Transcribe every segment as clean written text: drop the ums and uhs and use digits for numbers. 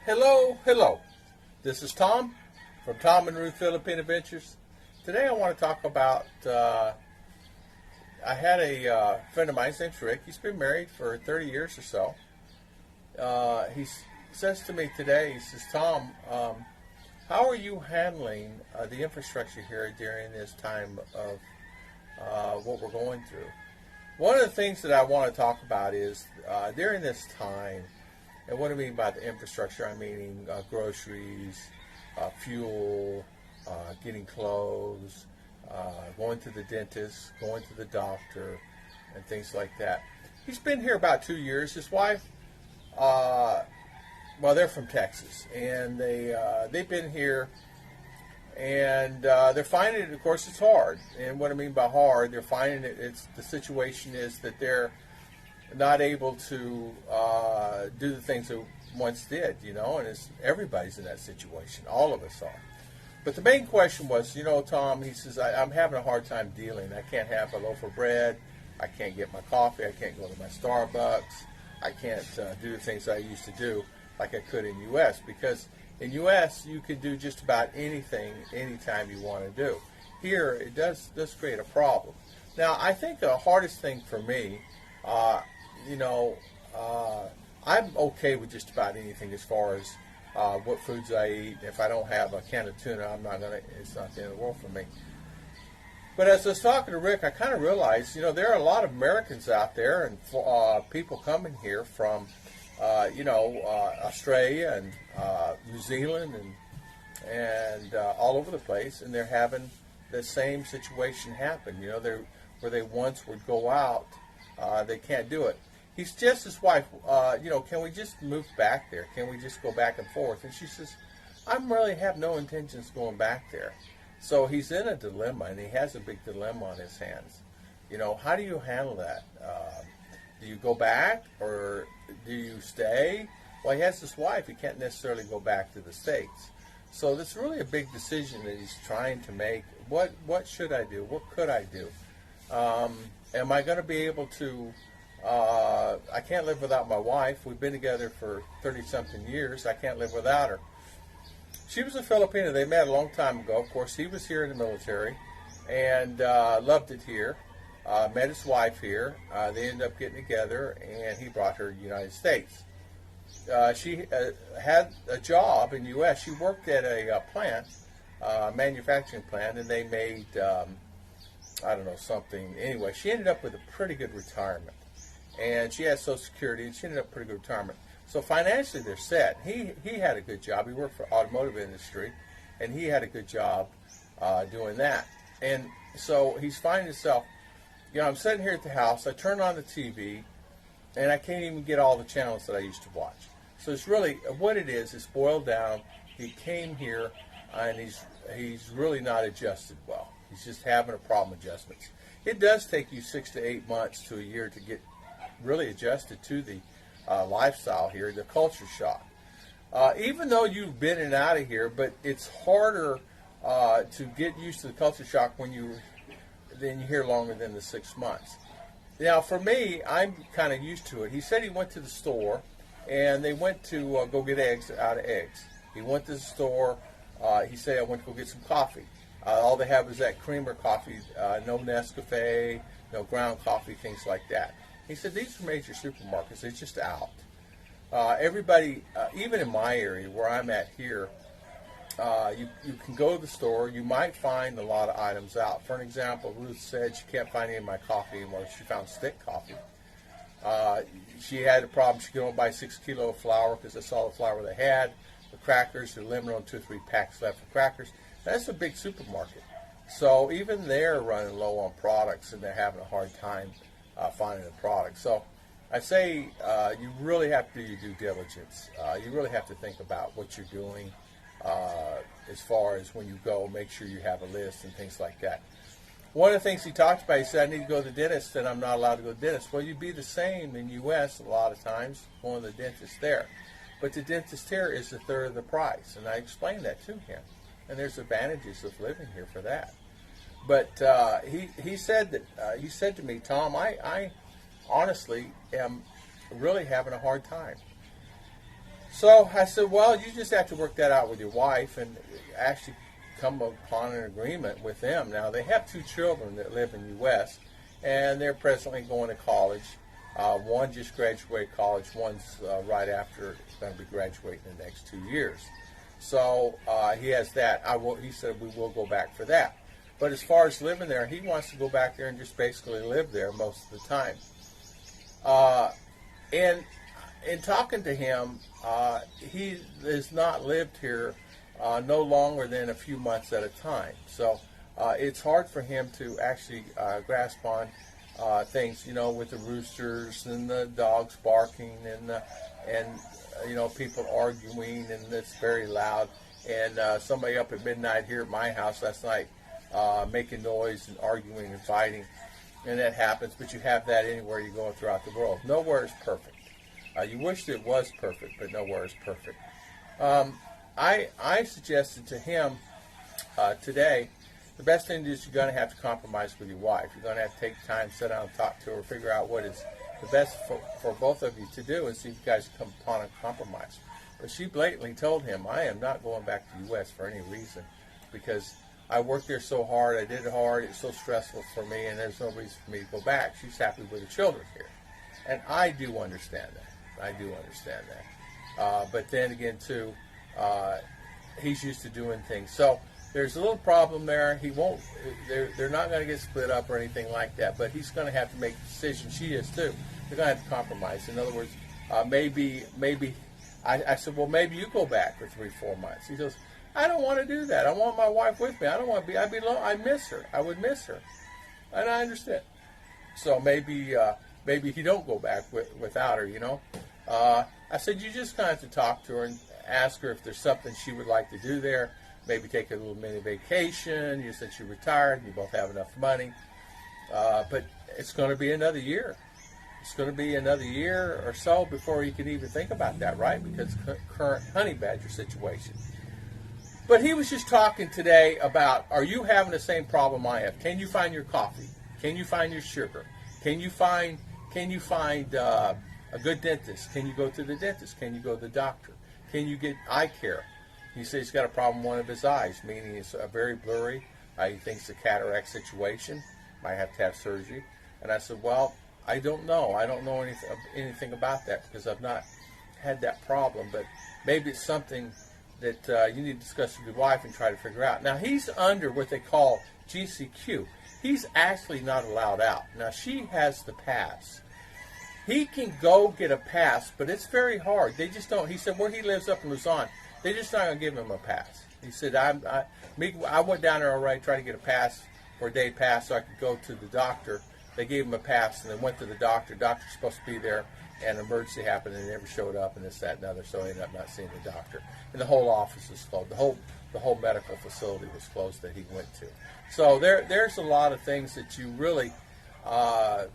Hello, hello. This is Tom from Tom and Ruth Philippine Adventures. Today I want to talk about, I had a friend of mine, his name's Rick. He's been married for 30 years or so. He says to me today, he says, Tom, how are you handling the infrastructure here during this time of what we're going through? One of the things that I want to talk about is during this time, and what do I mean by the infrastructure? I mean groceries, fuel, getting clothes, going to the dentist, going to the doctor, and things like that. He's been here about 2 years. His wife, well, they're from Texas, and they've been here, and they're finding it. Of course, it's hard. And what I mean by hard, they're finding it. It's the situation is that they're not able to do the things they once did, and everybody's in that situation. All of us are. But the main question was, Tom, he says, I'm having a hard time dealing. I can't have a loaf of bread. I can't get my coffee. I can't go to my Starbucks. I can't do the things I used to do like I could in U.S. because in U.S. you can do just about anything anytime you want to do. Here, it does create a problem. Now, I think the hardest thing for me, I'm okay with just about anything as far as what foods I eat. If I don't have a can of tuna, it's not the end of the world for me. But as I was talking to Rick, I kind of realized, there are a lot of Americans out there and people coming here from, Australia and New Zealand and all over the place, and they're having the same situation happen. Where they once would go out, they can't do it. He's just his wife, can we just move back there? Can we just go back and forth? And she says, I really have no intentions of going back there. So he's in a dilemma, and he has a big dilemma on his hands. How do you handle that? Do you go back, or do you stay? Well, he has this wife. He can't necessarily go back to the States. So that's really a big decision that he's trying to make. What should I do? What could I do? Am I going to be able to... I can't live without my wife. We've been together for 30-something years. I can't live without her. She was a Filipina. They met a long time ago. Of course, he was here in the military and loved it here. Met his wife here. They ended up getting together, and he brought her to the United States. She had a job in the U.S. She worked at a plant, manufacturing plant, and they made, something. Anyway, she ended up with a pretty good retirement. And she had Social Security, and she ended up with a pretty good retirement. So financially, they're set. He had a good job. He worked for automotive industry, and he had a good job doing that. And so he's finding himself, I'm sitting here at the house. I turn on the TV, and I can't even get all the channels that I used to watch. So it's really, what it is, it's boiled down. He came here, and he's really not adjusted well. He's just having a problem adjustments. It does take you 6 to 8 months to a year to get really adjusted to the lifestyle here, the culture shock. Even though you've been in and out of here, but it's harder to get used to the culture shock when you're here longer than the 6 months. Now, for me, I'm kind of used to it. He said he went to the store, and they went to go get eggs out of eggs. He went to the store. He said, I went to go get some coffee. All they have is that creamer coffee, no Nescafe, no ground coffee, things like that. He said, these are major supermarkets. They're just out. Everybody, even in my area where I'm at here, you can go to the store. You might find a lot of items out. For an example, Ruth said she can't find any of my coffee anymore. She found stick coffee. She had a problem. She could only buy 6 kilos of flour because that's all the flour they had. The crackers, they're limited on 2 or 3 packs left of crackers. That's a big supermarket. So even they're running low on products, and they're having a hard time finding the product. So I say you really have to do your due diligence. You really have to think about what you're doing as far as when you go. Make sure you have a list and things like that. One of the things he talked about, he said, I need to go to the dentist, and I'm not allowed to go to the dentist. Well, you'd be the same in the U.S. a lot of times, going to the dentist there. But the dentist here is a third of the price, and I explained that to him. And there's advantages of living here for that. But he said to me, Tom, I honestly am really having a hard time. So I said, well, you just have to work that out with your wife and actually come upon an agreement with them. Now, they have 2 children that live in the U.S., and they're presently going to college. One just graduated college. One's right after going to be graduating in the next 2 years. So he has that. He said we will go back for that. But as far as living there, he wants to go back there and just basically live there most of the time. And in talking to him, he has not lived here no longer than a few months at a time. So it's hard for him to actually grasp on things, with the roosters and the dogs barking and people arguing, and it's very loud. And somebody up at midnight here at my house last night making noise and arguing and fighting, and that happens. But you have that anywhere you go throughout the world. Nowhere is perfect. You wish it was perfect, but nowhere is perfect. I suggested to him today, the best thing is you're going to have to compromise with your wife. You're going to have to take time, sit down and talk to her, figure out what is the best for both of you to do, and see if you guys come upon a compromise. But she blatantly told him, I am not going back to the U.S. for any reason, because I worked there so hard, I did it hard, it's so stressful for me, and there's no reason for me to go back. She's happy with the children here. And I do understand that. I do understand that. But then again, too, he's used to doing things. So there's a little problem there. He won't. They're not going to get split up or anything like that. But he's going to have to make a decision. She is too. They're going to have to compromise. In other words, maybe. I said, well, maybe you go back for 3-4 months. He goes, I don't want to do that. I want my wife with me. I don't want to be. I'd be alone. I miss her. I would miss her, and I understand. So maybe he don't go back without her. I said, you just kind of have to talk to her and ask her if there's something she would like to do there. Maybe take a little mini vacation. You said you're retired. You both have enough money. But it's going to be another year. It's going to be another year or so before you can even think about that, right? Because current honey badger situation. But he was just talking today about, are you having the same problem I have? Can you find your coffee? Can you find your sugar? Can you find a good dentist? Can you go to the dentist? Can you go to the doctor? Can you get eye care? He says he's got a problem with one of his eyes, meaning it's very blurry. He thinks it's a cataract situation. Might have to have surgery. And I said, well, I don't know. I don't know anything about that because I've not had that problem. But maybe it's something that you need to discuss with your wife and try to figure out. Now, he's under what they call GCQ. He's actually not allowed out. Now, she has the pass. He can go get a pass, but it's very hard. They just don't. He said where he lives up in Luzon, they're just not going to give him a pass. He said, I went down there already, tried to get a pass for a day pass so I could go to the doctor. They gave him a pass and then went to the doctor. Doctor's supposed to be there, and an emergency happened and he never showed up, and this, that, and other, so I ended up not seeing the doctor. And the whole office was closed. The whole medical facility was closed that he went to. So there's a lot of things that you really, what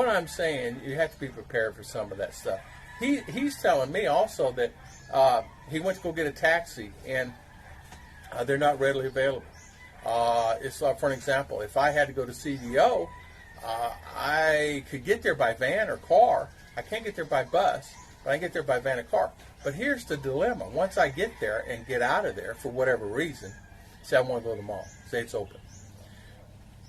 I'm saying, you have to be prepared for some of that stuff. He's telling me also that he went to go get a taxi, and they're not readily available. It's for an example, if I had to go to CDO, I could get there by van or car. I can't get there by bus, but I can get there by van or car. But here's the dilemma. Once I get there and get out of there for whatever reason, say I want to go to the mall, say it's open.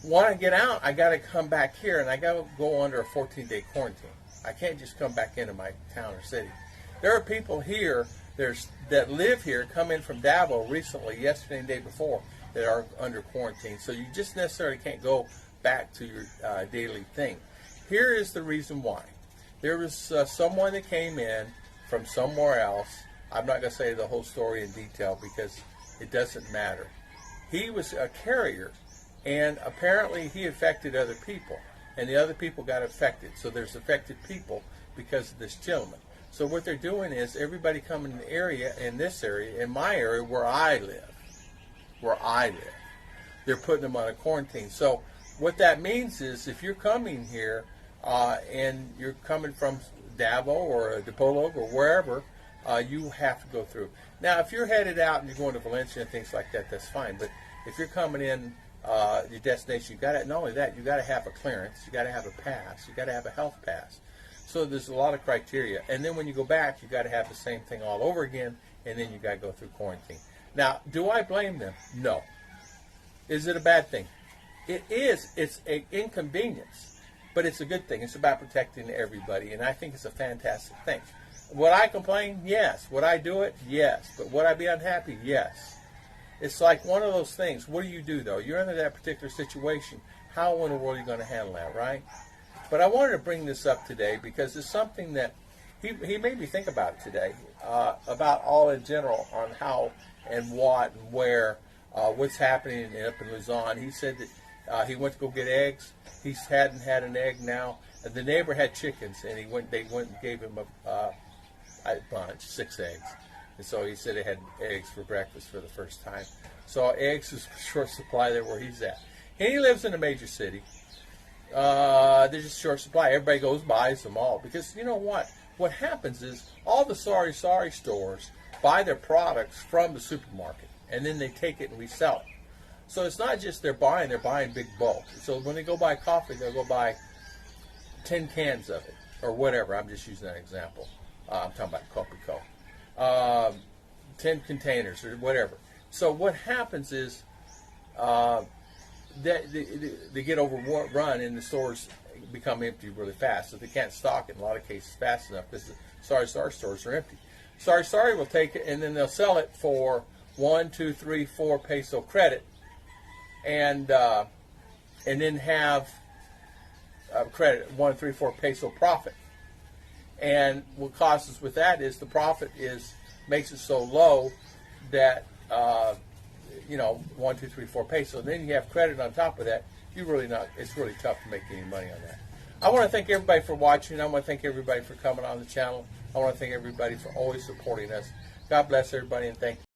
When I get out, I got to come back here, and I got to go under a 14-day quarantine. I can't just come back into my town or city. There are people here that live here, come in from Davao recently, yesterday and the day before, that are under quarantine. So you just necessarily can't go back to your daily thing. Here is the reason why. There was someone that came in from somewhere else. I'm not going to say the whole story in detail because it doesn't matter. He was a carrier, and apparently he affected other people, and the other people got affected. So there's affected people because of this gentleman. So what they're doing is everybody coming in this area, in my area where I live, they're putting them on a quarantine. So what that means is if you're coming here and you're coming from Davao or Dipolog or wherever, you have to go through. Now, if you're headed out and you're going to Valencia and things like that, that's fine. But if you're coming in your destination, you got to, not only that, you got to have a clearance, you got to have a pass, you got to have a health pass. So there's a lot of criteria. And then when you go back, you got to have the same thing all over again, and then you got to go through quarantine. Now, do I blame them? No. Is it a bad thing? It is. It's an inconvenience, but it's a good thing. It's about protecting everybody, and I think it's a fantastic thing. Would I complain? Yes. Would I do it? Yes. But would I be unhappy? Yes. It's like one of those things. What do you do, though? You're in that particular situation. How in the world are you going to handle that, right? But I wanted to bring this up today because it's something that he made me think about it today, about all in general on how and what and where, what's happening up in Luzon. He said that he went to go get eggs. He hadn't had an egg now. The neighbor had chickens, and they went and gave him a bunch, 6 eggs. And so he said they had eggs for breakfast for the first time. So eggs is short supply there where he's at. And he lives in a major city. There's just short supply. Everybody goes buys them all because you know what? What happens is all the sorry stores buy their products from the supermarket, and then they take it and resell it. So it's not just they're buying big bulk. So when they go buy coffee, they'll go buy 10 cans of it or whatever. I'm just using that example. I'm talking about Coca-Cola. 10 containers or whatever. So what happens is they get overrun and the stores become empty really fast. So they can't stock it in a lot of cases fast enough because the sorry stores are empty. Sorry will take it and then they'll sell it for 1, 2, 3, 4 peso credit, and then have credit 1, 3, 4 peso profit. And what causes us with that is the profit makes it so low that 1, 2, 3, 4 peso. Then you have credit on top of that. It's really tough to make any money on that. I want to thank everybody for watching. I want to thank everybody for coming on the channel. I want to thank everybody for always supporting us. God bless everybody and thank you.